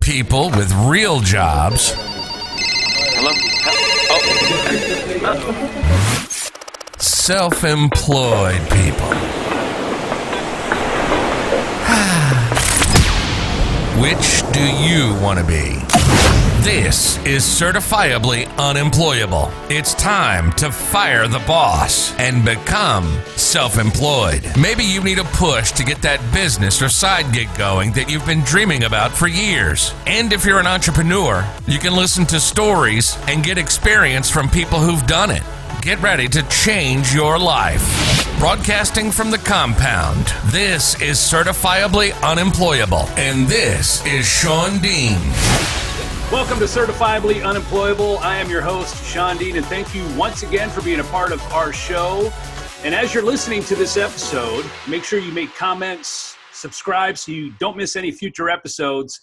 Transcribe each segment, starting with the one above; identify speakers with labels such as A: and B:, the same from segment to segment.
A: people with real jobs.
B: Hello?
A: Self-employed people. Which do you want to be? This is Certifiably Unemployable. It's time to fire the boss and become self-employed. Maybe you need a push to get that business or side gig going that you've been dreaming about for years. And if you're an entrepreneur, you can listen to stories and get experience from people who've done it. Get ready to change your life. Broadcasting from the compound, this is Certifiably Unemployable, and this is Sean Dean.
C: Welcome to Certifiably Unemployable. I am your host, Sean Dean, and thank you once again for being a part of our show. And as you're listening to this episode, make sure you make comments, subscribe so you don't miss any future episodes.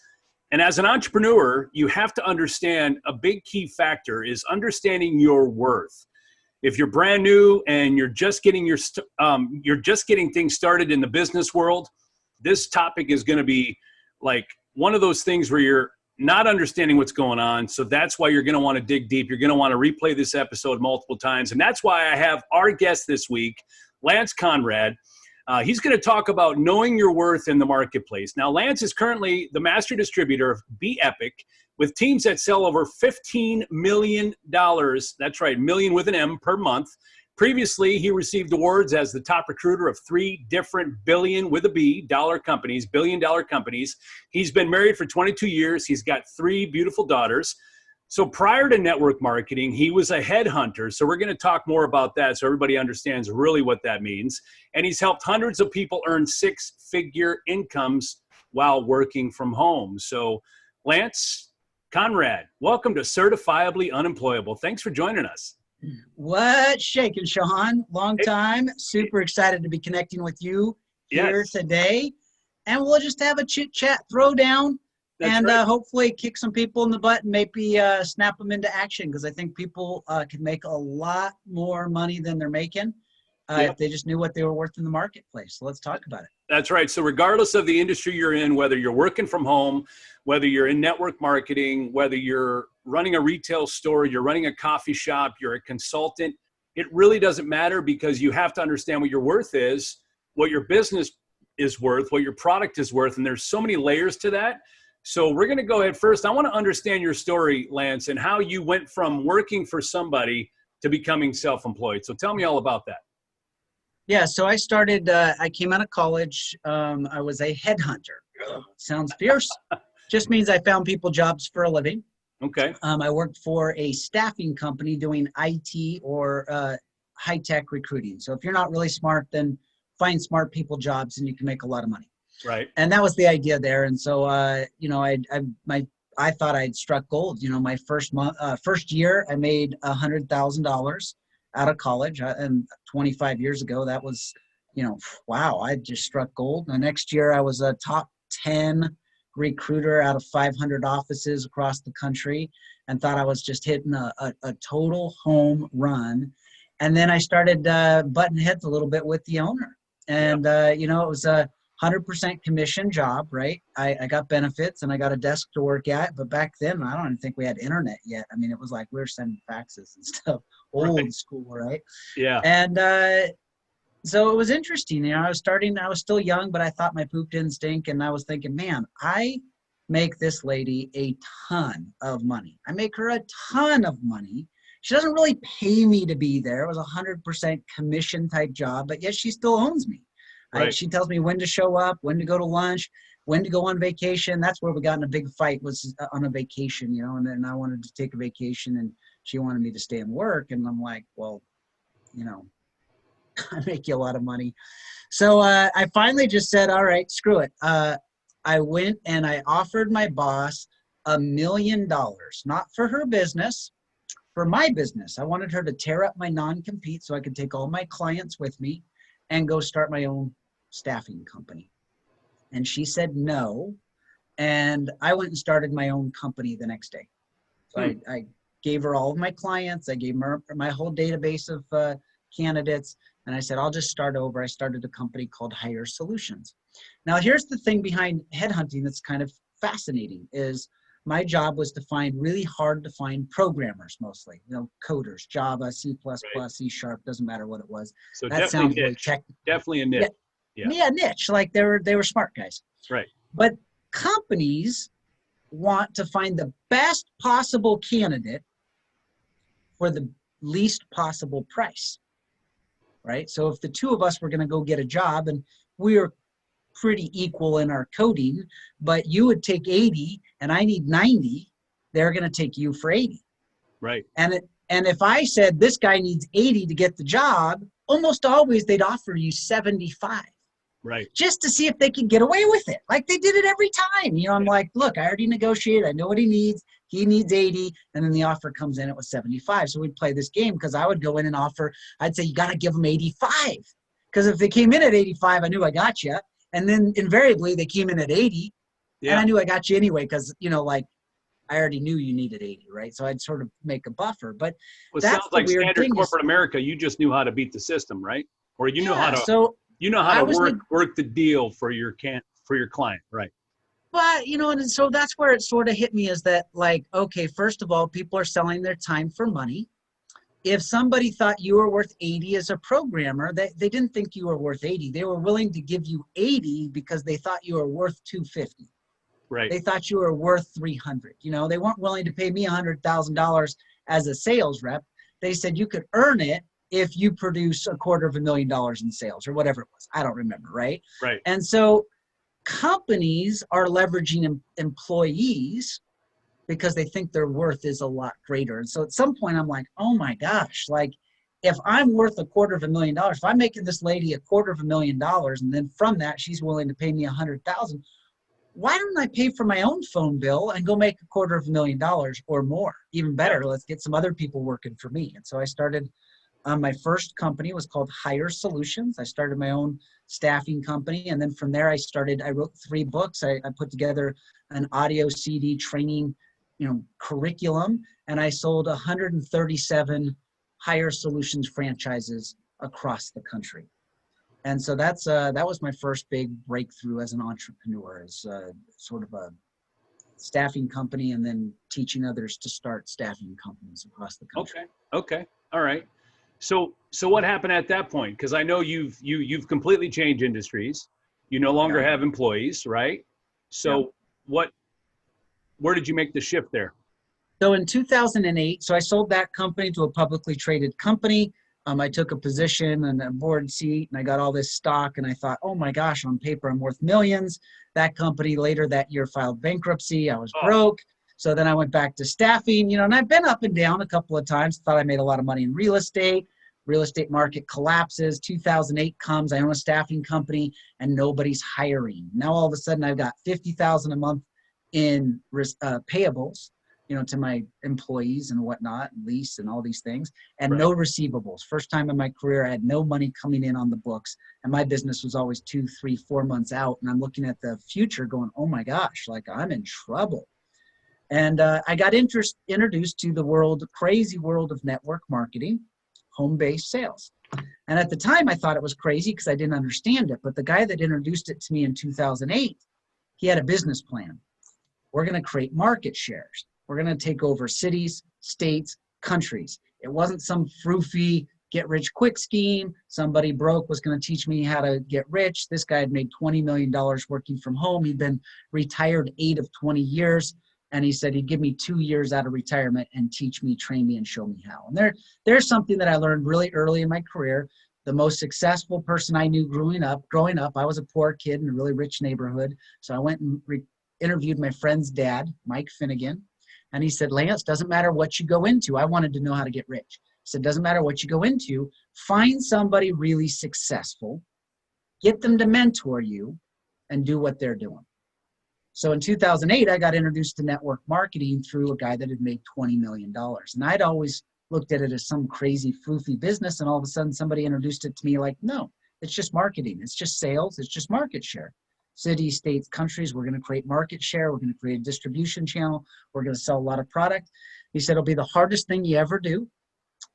C: And as an entrepreneur, you have to understand a big key factor is understanding your worth. If you're brand new and you're just getting things started in the business world, this topic is going to be like one of those things where you're not understanding what's going on. So that's why you're going to want to dig deep. You're going to want to replay this episode multiple times. And that's why I have our guest this week, Lance Conrad. He's going to talk about knowing your worth in the marketplace. Now, Lance is currently the master distributor of bepic with teams that sell over $15 million. That's right, million with an M per month. Previously, he received awards as the top recruiter of 3 different billion with a B dollar companies, billion-dollar companies. He's been married for 22 years. He's got 3 beautiful daughters. So prior to network marketing, he was a headhunter. So we're going to talk more about that so everybody understands really what that means. And he's helped hundreds of people earn 6-figure incomes while working from home. So Lance Conrad, welcome to Certifiably Unemployable. Thanks for joining us.
D: What's shaking, Sean? Long time. Super excited to be connecting with you here today. And we'll just have a chit-chat throwdown and hopefully kick some people in the butt and maybe snap them into action, because I think people can make a lot more money than they're making if they just knew what they were worth in the marketplace. So let's talk about it.
C: That's right. So regardless of the industry you're in, whether you're working from home, whether you're in network marketing, whether you're running a retail store, you're running a coffee shop, you're a consultant, it really doesn't matter, because you have to understand what your worth is, what your business is worth, what your product is worth. And there's so many layers to that. So we're going to go ahead first. I want to understand your story, Lance, and how you went from working for somebody to becoming self-employed. So tell me all about that.
D: Yeah, so I started, I came out of college. I was a headhunter. Sounds fierce. Just means I found people jobs for a living.
C: Okay.
D: I worked for a staffing company doing IT or high-tech recruiting. So if you're not really smart, then find smart people jobs and you can make a lot of money.
C: Right.
D: And that was the idea there. And so, I thought I'd struck gold. You know, my first year, I made $100,000 out of college. And 25 years ago, that was, wow, I just struck gold. The next year, I was a top 10 recruiter out of 500 offices across the country, and thought I was just hitting a total home run. And then I started butting heads a little bit with the owner. And, it was a 100% commission job, right? I got benefits and I got a desk to work at, but back then I don't even think we had internet yet. I mean, it was like we were sending faxes and stuff, old school, right? Yeah. And so it was interesting. I was still young, but I thought my poop didn't stink. And I was thinking, man, I make this lady a ton of money. I make her a ton of money. She doesn't really pay me to be there. It was a 100% commission type job, but yet she still owns me. Right. She tells me when to show up, when to go to lunch, when to go on vacation. That's where we got in a big fight, was on a vacation, and then I wanted to take a vacation and she wanted me to stay and work. And I'm like, well, I make you a lot of money. So I finally just said, all right, screw it. I went and I offered my boss $1 million, not for her business, for my business. I wanted her to tear up my non-compete so I could take all my clients with me and go start my own staffing company. And she said no. And I went and started my own company the next day. So I gave her all of my clients. I gave her my whole database of candidates. And I said, I'll just start over. I started a company called Hire Solutions. Now, here's the thing behind headhunting that's kind of fascinating is my job was to find really hard to find programmers, mostly, coders, Java, C++,
C: Right.
D: C#, doesn't matter what it was.
C: So
D: That
C: definitely
D: sounds really
C: niche.
D: technical.
C: Definitely a
D: Yeah,
C: niche. Yeah.
D: yeah, niche. Like they were smart guys.
C: Right.
D: But companies want to find the best possible candidate for the least possible price, right? So if the two of us were going to go get a job and we are pretty equal in our coding, but you would take 80 and I need 90, they're going to take you for 80.
C: Right.
D: And if I said this guy needs 80 to get the job, almost always they'd offer you 75.
C: Right.
D: Just to see if they could get away with it. Like they did it every time. I'm like, look, I already negotiated. I know what he needs. He needs 80. And then the offer comes in, it was 75. So we'd play this game because I would go in and offer, I'd say, you got to give them 85. Because if they came in at 85, I knew I got you. And then invariably they came in at 80.
C: Yeah.
D: And I knew I got you anyway because, like I already knew you needed 80, right? So I'd sort of make a buffer. But
C: Well, it
D: that's
C: sounds like
D: the weird
C: standard
D: thing
C: corporate America, you just knew how to beat the system, right? Or you know how to
D: I was
C: work the deal for your client, right?
D: But, and so that's where it sort of hit me is that, like, okay, first of all, people are selling their time for money. If somebody thought you were worth 80 as a programmer, they didn't think you were worth 80. They were willing to give you 80 because they thought you were worth 250.
C: Right.
D: They thought you were worth 300. They weren't willing to pay me $100,000 as a sales rep. They said you could earn it if you produce $250,000 in sales or whatever it was. I don't remember, right?
C: Right.
D: And so companies are leveraging employees because they think their worth is a lot greater. And so at some point I'm like, oh my gosh, like if I'm worth $250,000, if I'm making this lady $250,000 and then from that she's willing to pay me $100,000, why don't I pay for my own phone bill and go make $250,000 or more? Even better, let's get some other people working for me. And so I started my first company was called Hire Solutions. I started my own staffing company. And then from there, I wrote 3 books. I put together an audio CD training, curriculum, and I sold 137 Hire Solutions franchises across the country. And so that was my first big breakthrough as an entrepreneur, as sort of a staffing company and then teaching others to start staffing companies across the country.
C: Okay. All right. So what happened at that point? Because I know you've completely changed industries. You no longer have employees, right? So where did you make the shift there?
D: So in 2008, I sold that company to a publicly traded company. I took a position and a board seat and I got all this stock and I thought, oh my gosh, on paper, I'm worth millions. That company later that year filed bankruptcy. I was broke. So then I went back to staffing, and I've been up and down a couple of times. Thought I made a lot of money in real estate. Real estate market collapses. 2008 comes. I own a staffing company and nobody's hiring. Now all of a sudden I've got $50,000 a month in payables, to my employees and whatnot, lease and all these things, and no receivables. First time in my career, I had no money coming in on the books, and my business was always 2, 3, 4 months out. And I'm looking at the future going, oh my gosh, like I'm in trouble. And I got introduced to the crazy world of network marketing, home-based sales. And at the time, I thought it was crazy because I didn't understand it. But the guy that introduced it to me in 2008, he had a business plan. We're going to create market shares. We're going to take over cities, states, countries. It wasn't some froofy get-rich-quick scheme. Somebody broke was going to teach me how to get rich. This guy had made $20 million working from home. He'd been retired 8 of 20 years. And he said he'd give me 2 years out of retirement and teach me, train me, and show me how. And there's something that I learned really early in my career. The most successful person I knew growing up, I was a poor kid in a really rich neighborhood. So I went and interviewed my friend's dad, Mike Finnegan. And he said, Lance, doesn't matter what you go into. I wanted to know how to get rich. He said, doesn't matter what you go into. Find somebody really successful, get them to mentor you, and do what they're doing. So in 2008, I got introduced to network marketing through a guy that had made $20 million. And I'd always looked at it as some crazy floofy business. And all of a sudden somebody introduced it to me like, no, it's just marketing. It's just sales. It's just market share. Cities, states, countries, we're going to create market share. We're going to create a distribution channel. We're going to sell a lot of product. He said, it'll be the hardest thing you ever do.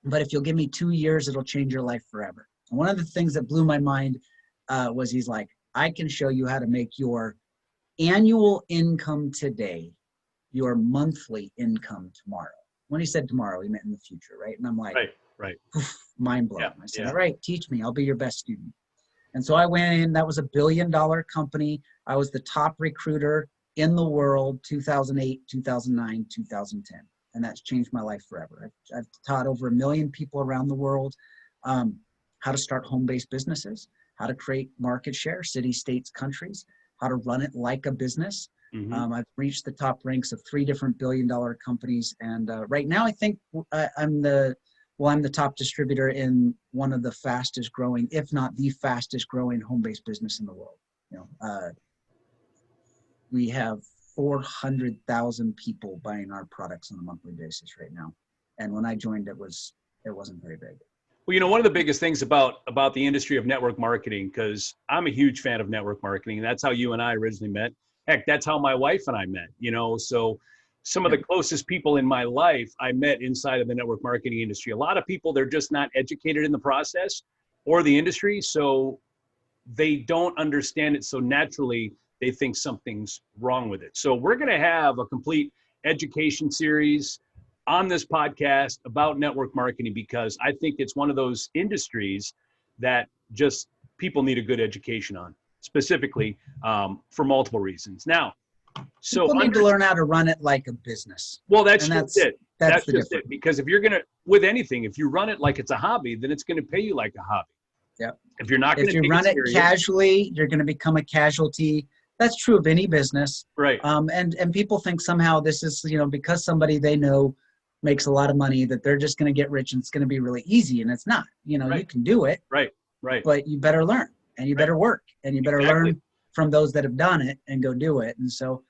D: But if you'll give me 2 years, it'll change your life forever. And one of the things that blew my mind was he's like, I can show you how to make your annual income today, your monthly income tomorrow. When he said tomorrow, he meant in the future, right? And I'm like,
C: right.
D: Mind blown.
C: Yeah,
D: I said,
C: yeah.
D: all right, teach me. I'll be your best student. And so I went in. That was $1 billion company. I was the top recruiter in the world, 2008, 2009, 2010. And that's changed my life forever. I've taught over 1 million people around the world how to start home-based businesses, how to create market share, cities, states, countries, how to run it like a business. I've reached the top ranks of 3 different billion-dollar companies. And right now, I think I'm the top distributor in one of the fastest growing, if not the fastest growing home-based business in the world. We have 400,000 people buying our products on a monthly basis right now. And when I joined, it wasn't very big.
C: Well, one of the biggest things about the industry of network marketing, because I'm a huge fan of network marketing, and that's how you and I originally met. Heck, that's how my wife and I met, so some of the closest people in my life I met inside of the network marketing industry. A lot of people, they're just not educated in the process or the industry, so they don't understand it. So naturally, they think something's wrong with it. So we're going to have a complete education series on this podcast about network marketing, because I think it's one of those industries that just people need a good education on, specifically for multiple reasons. Now, so
D: people need to learn how to run it like a business.
C: Well, that's just it.
D: That's
C: just it. Because if you're going to, with anything, if you run it like it's a hobby, then it's going to pay you like a hobby.
D: Yeah.
C: If you're not going to
D: if you run it casually, you're going to become a casualty. That's true of any business.
C: Right.
D: And people think somehow this is, because somebody they know makes a lot of money, that they're just going to get rich and it's going to be really easy. And it's not. You can do it.
C: Right.
D: But you better learn, and you better work, and you better learn from those that have done it and go do it. And so,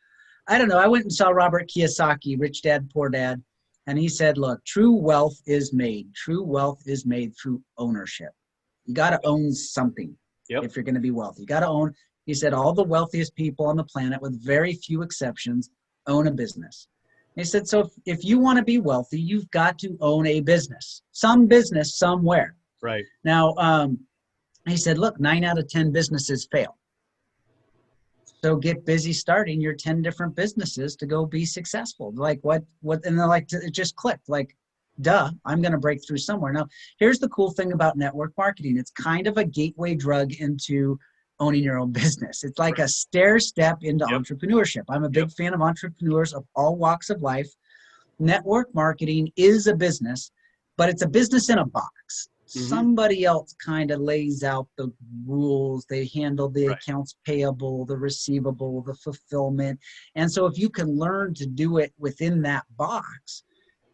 D: I don't know. I went and saw Robert Kiyosaki, Rich Dad, Poor Dad. And he said, look, true wealth is made through ownership. You got to own something if you're going to be wealthy. You got to own. He said all the wealthiest people on the planet, with very few exceptions, own a business. He said, so if you want to be wealthy, you've got to own a business, some business somewhere.
C: Right.
D: Now, he said, look, 9 out of 10 businesses fail. So get busy starting your 10 different businesses to go be successful. Like what, and they're like, it just clicked. Like, duh, I'm going to break through somewhere. Now, here's the cool thing about network marketing. It's kind of a gateway drug into owning your own business. It's like a stair step into entrepreneurship. I'm a big fan of entrepreneurs of all walks of life. Network marketing is a business, but it's a business in a box. Somebody else kind of lays out the rules. They handle the accounts payable, the receivable, the fulfillment. And so if you can learn to do it within that box,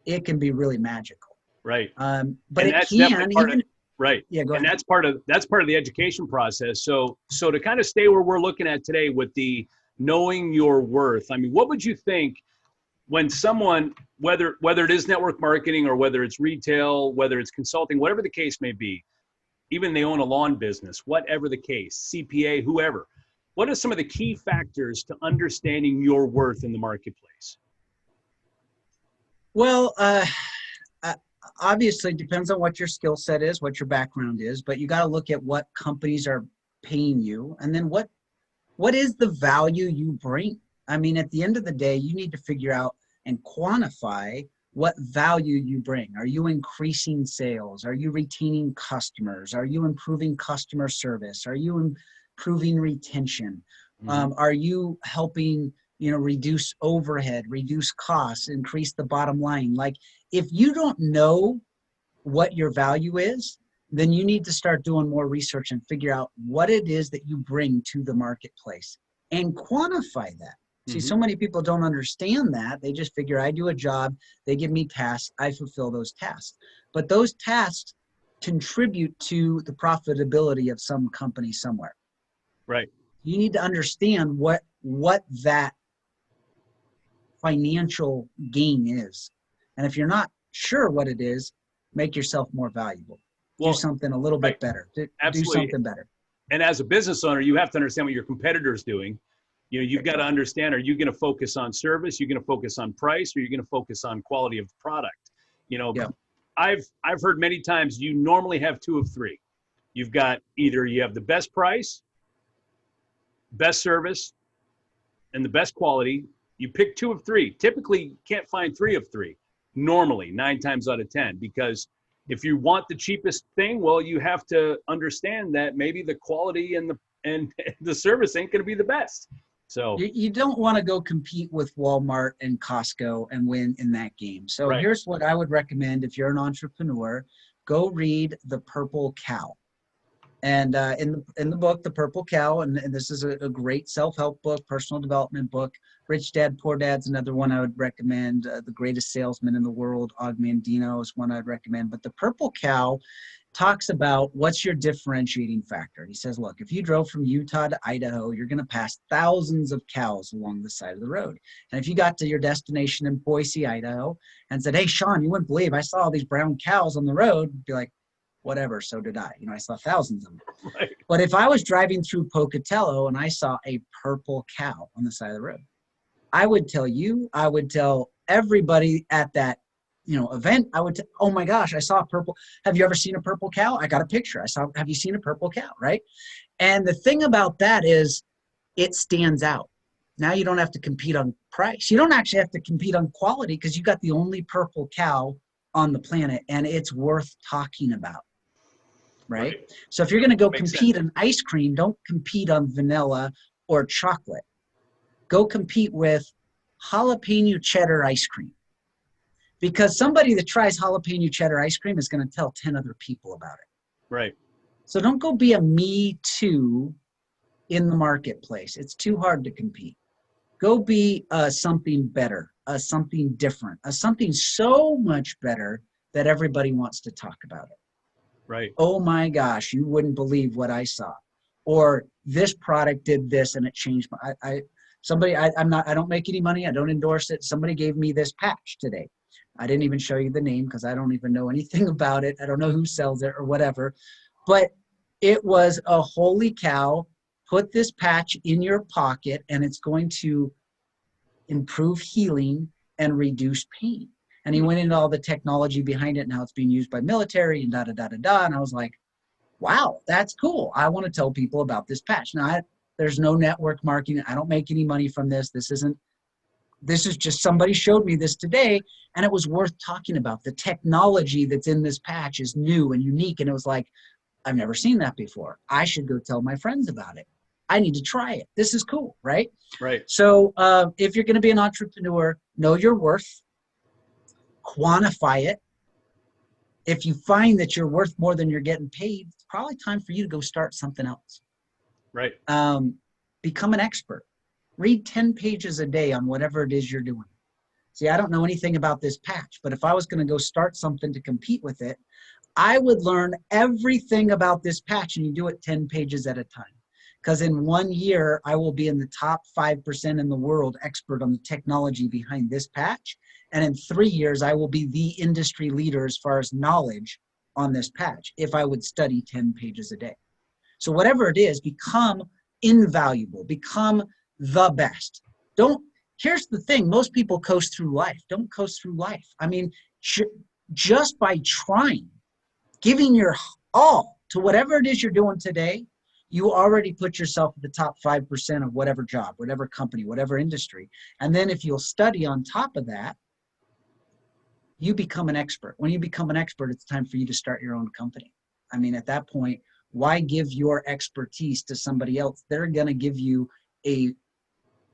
D: it can be really magical.
C: Right.
D: But
C: and
D: it can even.
C: Right.
D: Yeah, go ahead.
C: And that's part of the education process. So to kind of stay where we're looking at today with the knowing your worth, I mean, what would you think when someone, whether it is network marketing or whether it's retail, whether it's consulting, whatever the case may be, even they own a lawn business, whatever the case, CPA, whoever, what are some of the key factors to understanding your worth in the marketplace?
D: Well, obviously it depends on what your skill set is, what your background is, but you got to look at what companies are paying you, and then what is the value you bring. I mean, at the end of the day, you need to figure out and quantify what value you bring. Are you increasing sales? Are you retaining customers? Are you improving customer service? Are you improving retention? Are you helping, reduce overhead, reduce costs, increase the bottom line? Like, if you don't know what your value is, then you need to start doing more research and figure out what it is that you bring to the marketplace and quantify that. See, so many people don't understand that. They just figure, I do a job, they give me tasks, I fulfill those tasks. But those tasks contribute to the profitability of some company somewhere.
C: Right.
D: You need to understand what that financial gain is. And if you're not sure what it is, make yourself more valuable. Do something a little bit better. Do something better.
C: And as a business owner, you have to understand what your competitor is doing. You've got to understand, are you going to focus on service? You're going to focus on price, or you're going to focus on quality of product? I've heard many times you normally have 2 of 3. You've got either you have the best price, best service, and the best quality, you pick 2 of 3. Typically, you can't find 3 of 3. Normally, 9 times out of 10, because if you want the cheapest thing, well, you have to understand that maybe the quality and the service ain't going to be the best. So
D: you don't want to go compete with Walmart and Costco and win in that game. So
C: right.
D: Here's what I would recommend if you're an entrepreneur: go read The Purple Cow. And in the book, The Purple Cow, and this is a great self-help book, personal development book. Rich Dad, Poor Dad's another one I would recommend. The Greatest Salesman in the World, Og Mandino, is one I'd recommend. But The Purple Cow talks about what's your differentiating factor. He says, look, if you drove from Utah to Idaho, you're going to pass thousands of cows along the side of the road. And if you got to your destination in Boise, Idaho, and said, hey, Sean, you wouldn't believe I saw all these brown cows on the road, you'd be like, whatever, so did I. I saw thousands of them.
C: Right.
D: But if I was driving through Pocatello and I saw a purple cow on the side of the road, I would tell you, I would tell everybody at that event, I would oh my gosh, I saw a purple. Have you ever seen a purple cow? I got a picture. Have you seen a purple cow, right? And the thing about that is it stands out. Now you don't have to compete on price. You don't actually have to compete on quality because you got the only purple cow on the planet, and it's worth talking about. Right? So if you're going to go compete on ice cream, don't compete on vanilla or chocolate. Go compete with jalapeno cheddar ice cream. Because somebody that tries jalapeno cheddar ice cream is going to tell 10 other people about it.
C: Right.
D: So don't go be a me too in the marketplace. It's too hard to compete. Go be something better, something different, something so much better that everybody wants to talk about it.
C: Right.
D: Oh my gosh, you wouldn't believe what I saw. Or this product did this and it changed my I don't make any money, I don't endorse it. Somebody gave me this patch today. I didn't even show you the name because I don't even know anything about it. I don't know who sells it or whatever. But it was a holy cow, put this patch in your pocket and it's going to improve healing and reduce pain. And he went into all the technology behind it and how it's being used by military and da-da-da-da-da. And I was like, wow, that's cool. I want to tell people about this patch. Now, there's no network marketing. I don't make any money from this. This is just somebody showed me this today and it was worth talking about. The technology that's in this patch is new and unique. And it was like, I've never seen that before. I should go tell my friends about it. I need to try it. This is cool, right?
C: Right.
D: So if you're going to be an entrepreneur, know your worth. Quantify it. If you find that you're worth more than you're getting paid, it's probably time for you to go start something else.
C: Right.
D: Become an expert. Read 10 pages a day on whatever it is you're doing. See, I don't know anything about this patch, but if I was going to go start something to compete with it, I would learn everything about this patch, and you do it 10 pages at a time. Because in 1 year, I will be in the top 5% in the world expert on the technology behind this patch. And in 3 years, I will be the industry leader as far as knowledge on this patch if I would study 10 pages a day. So whatever it is, become invaluable, become the best. Here's the thing, most people coast through life. Don't coast through life. I mean, just by trying, giving your all to whatever it is you're doing today, you already put yourself at the top 5% of whatever job, whatever company, whatever industry. And then if you'll study on top of that, you become an expert. When you become an expert, it's time for you to start your own company. I mean, at that point, why give your expertise to somebody else? They're going to give you a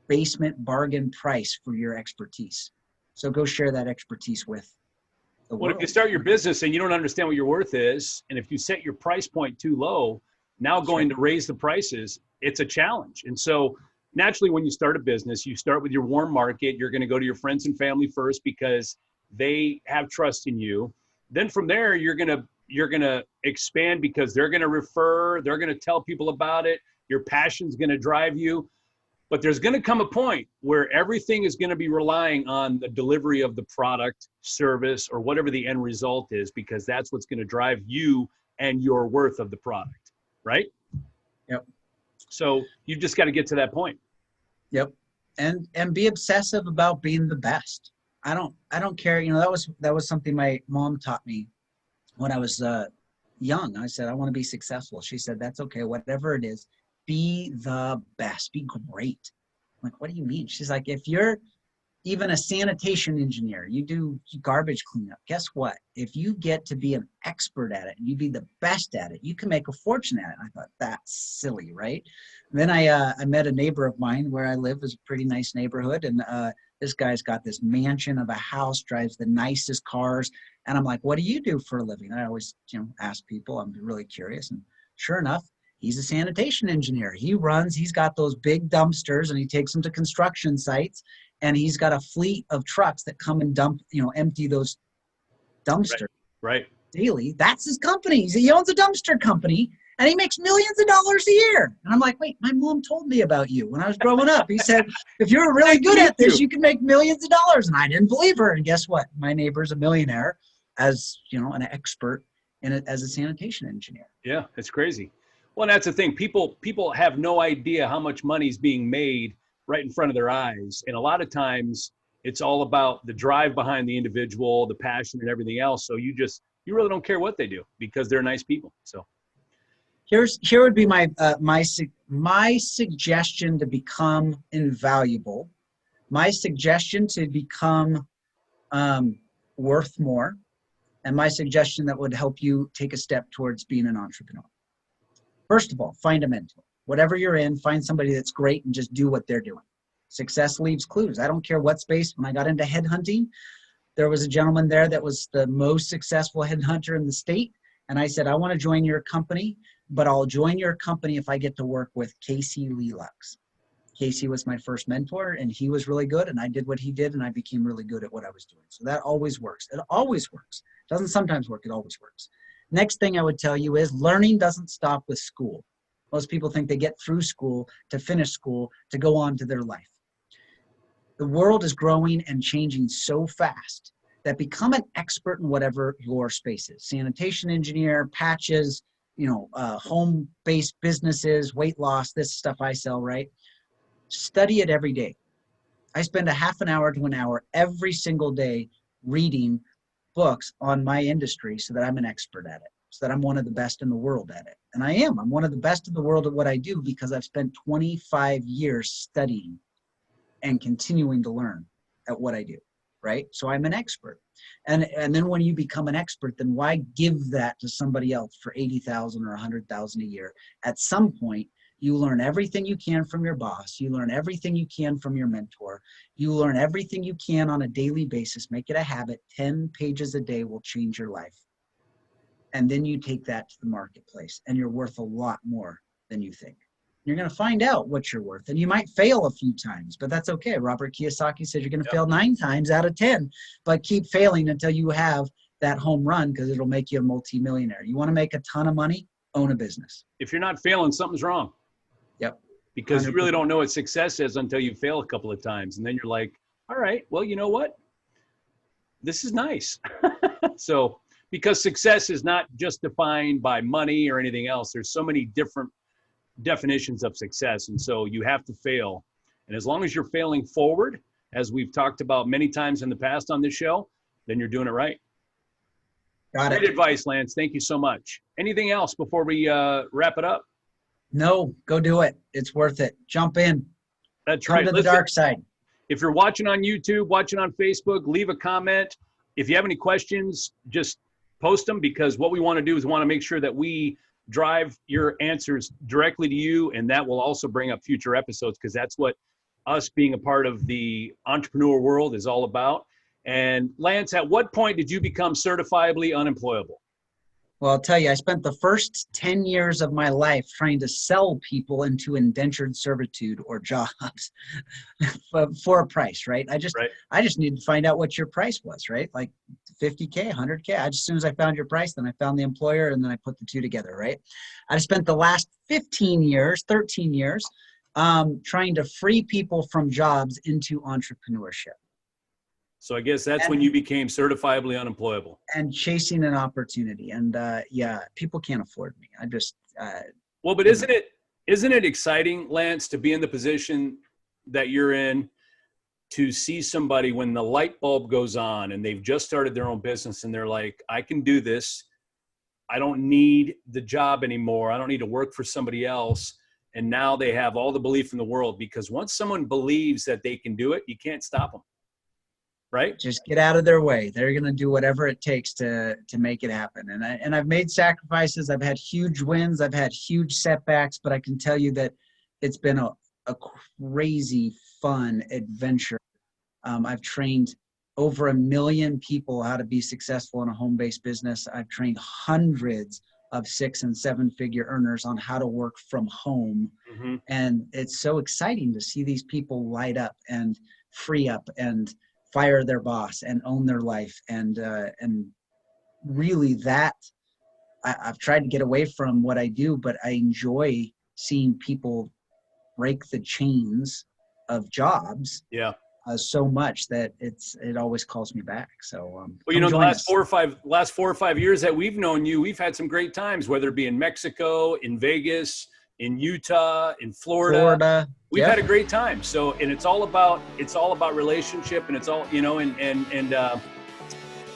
D: basement bargain price for your expertise. So go share that expertise with the world.
C: Well, if you start your business and you don't understand what your worth is, and if you set your price point too low, now going to raise the prices, it's a challenge. And so naturally, when you start a business, you start with your warm market. You're going to go to your friends and family first because they have trust in you. Then from there, you're going to expand because they're going to refer, they're going to tell people about it. Your passion's going to drive you. But there's going to come a point where everything is going to be relying on the delivery of the product, service, or whatever the end result is, because that's what's going to drive you and your worth of the product, right?
D: Yep.
C: So you've just got to get to that point.
D: Yep. And be obsessive about being the best. I don't care. You know, that was something my mom taught me when I was young. I said, I want to be successful. She said, that's okay. Whatever it is, be the best, be great. like, what do you mean? She's like, if you're even a sanitation engineer, you do garbage cleanup. Guess what? If you get to be an expert at it, and you be the best at it, you can make a fortune at it. And I thought, that's silly, right? And then I met a neighbor of mine where I live. Is a pretty nice neighborhood, and this guy's got this mansion of a house, drives the nicest cars. And I'm like, what do you do for a living? I always, ask people. I'm really curious, and sure enough, he's a sanitation engineer. He's got those big dumpsters, and he takes them to construction sites. And he's got a fleet of trucks that come and empty those dumpsters
C: right
D: daily. That's his company. He owns a dumpster company, and he makes millions of dollars a year. And I'm like, wait, my mom told me about you when I was growing up. He said, if you're really good at this, you can make millions of dollars. And I didn't believe her. And guess what? My neighbor's a millionaire as, an expert in it as a sanitation engineer.
C: Yeah, it's crazy. Well, and that's the thing. People have no idea how much money is being made right in front of their eyes. And a lot of times it's all about the drive behind the individual, the passion and everything else. So you really don't care what they do because they're nice people. So
D: here would be my suggestion to become invaluable. My suggestion to become worth more. And my suggestion that would help you take a step towards being an entrepreneur. First of all, find a mentor. Whatever you're in, find somebody that's great and just do what they're doing. Success leaves clues. I don't care what space. When I got into headhunting, there was a gentleman there that was the most successful headhunter in the state. And I said, I want to join your company, but I'll join your company if I get to work with Casey Lelux. Casey was my first mentor, and he was really good, and I did what he did, and I became really good at what I was doing. So that always works. It always works. It doesn't sometimes work. It always works. Next thing I would tell you is learning doesn't stop with school. Most people think they get through school to finish school to go on to their life. The world is growing and changing so fast that become an expert in whatever your space is. Sanitation engineer, patches, home-based businesses, weight loss, this stuff I sell, right? Study it every day. I spend a half an hour to an hour every single day reading books on my industry so that I'm an expert at it, so that I'm one of the best in the world at it. And I am. I'm one of the best in the world at what I do because I've spent 25 years studying and continuing to learn at what I do, right? So I'm an expert. And then when you become an expert, then why give that to somebody else for $80,000 or $100,000 a year? At some point, you learn everything you can from your boss. You learn everything you can from your mentor. You learn everything you can on a daily basis. Make it a habit. 10 pages a day will change your life. And then you take that to the marketplace, and you're worth a lot more than you think. You're going to find out what you're worth, and you might fail a few times, but that's okay. Robert Kiyosaki says you're going to fail 9 times out of 10, but keep failing until you have that home run because it'll make you a multimillionaire. You want to make a ton of money? Own a business.
C: If you're not failing, something's wrong.
D: Yep.
C: Because
D: 100%.
C: You really don't know what success is until you fail a couple of times. And then you're like, all right, well, you know what? This is nice. So, because success is not just defined by money or anything else. There's so many different definitions of success. And so you have to fail. And as long as you're failing forward, as we've talked about many times in the past on this show, then you're doing it right.
D: Got it.
C: Great advice, Lance. Thank you so much. Anything else before we wrap it up?
D: No, go do it. It's worth it. Jump in.
C: That's
D: Come
C: right.
D: to the dark side.
C: If you're watching on YouTube, watching on Facebook, leave a comment. If you have any questions, just post them, because what we want to do is we want to make sure that we drive your answers directly to you, and that will also bring up future episodes, because that's what us being a part of the entrepreneur world is all about. And Lance, at what point did you become certifiably unemployable?
D: Well, I'll tell you, I spent the first 10 years of my life trying to sell people into indentured servitude or jobs for a price, right? I just needed to find out what your price was, right? Like 50K, 100K. As soon as I found your price, then I found the employer, and then I put the two together, right? I spent the last 13 years trying to free people from jobs into entrepreneurship.
C: So I guess that's when you became certifiably unemployable.
D: And chasing an opportunity. And people can't afford me. I just
C: well, but isn't it exciting, Lance, to be in the position that you're in, to see somebody when the light bulb goes on and they've just started their own business and they're like, I can do this. I don't need the job anymore. I don't need to work for somebody else. And now they have all the belief in the world, because once someone believes that they can do it, you can't stop them. Right?
D: Just get out of their way. They're going to do whatever it takes to make it happen. And I've made sacrifices. I've had huge wins. I've had huge setbacks, but I can tell you that it's been a crazy fun adventure. I've trained over 1 million people how to be successful in a home-based business. I've trained hundreds of 6- and 7-figure earners on how to work from home.
C: Mm-hmm.
D: And it's so exciting to see these people light up and free up and fire their boss and own their life. And really that I've tried to get away from what I do, but I enjoy seeing people break the chains of jobs.
C: Yeah.
D: So much that it always calls me back. So,
C: well, you know, the last 4 or 5 years that we've known you, we've had some great times, whether it be in Mexico, in Vegas, in Utah, in Florida. We've had a great time. So, and it's all about relationship, and it's all, you know, and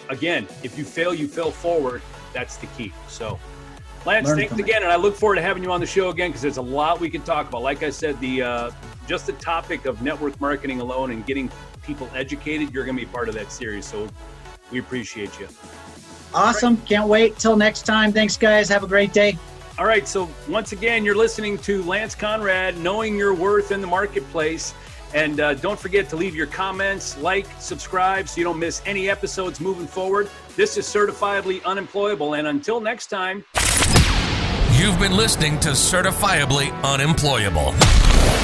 C: again, if you fail forward. That's the key. So, Lance, thanks again. And I look forward to having you on the show again, because there's a lot we can talk about. Like I said, just the topic of network marketing alone and getting people educated, you're going to be part of that series. So we appreciate you.
D: Awesome. Can't wait till next time. Thanks, guys. Have a great day.
C: All right, so once again, you're listening to Lance Conrad, Knowing Your Worth in the Marketplace. And don't forget to leave your comments, like, subscribe, so you don't miss any episodes moving forward. This is Certifiably Unemployable, and until next time.
A: You've been listening to Certifiably Unemployable.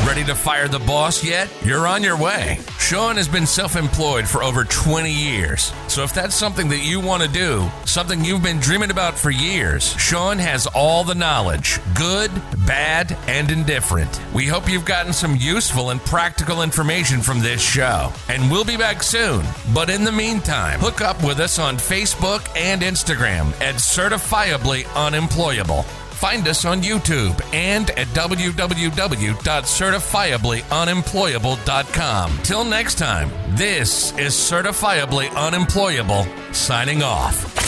A: Ready to fire the boss yet? You're on your way. Sean has been self-employed for over 20 years. So if that's something that you want to do, something you've been dreaming about for years, Sean has all the knowledge, good, bad, and indifferent. We hope you've gotten some useful and practical information from this show. And we'll be back soon. But in the meantime, hook up with us on Facebook and Instagram at Certifiably Unemployable. Find us on YouTube and at www.certifiablyunemployable.com. Till next time, this is Certifiably Unemployable, signing off.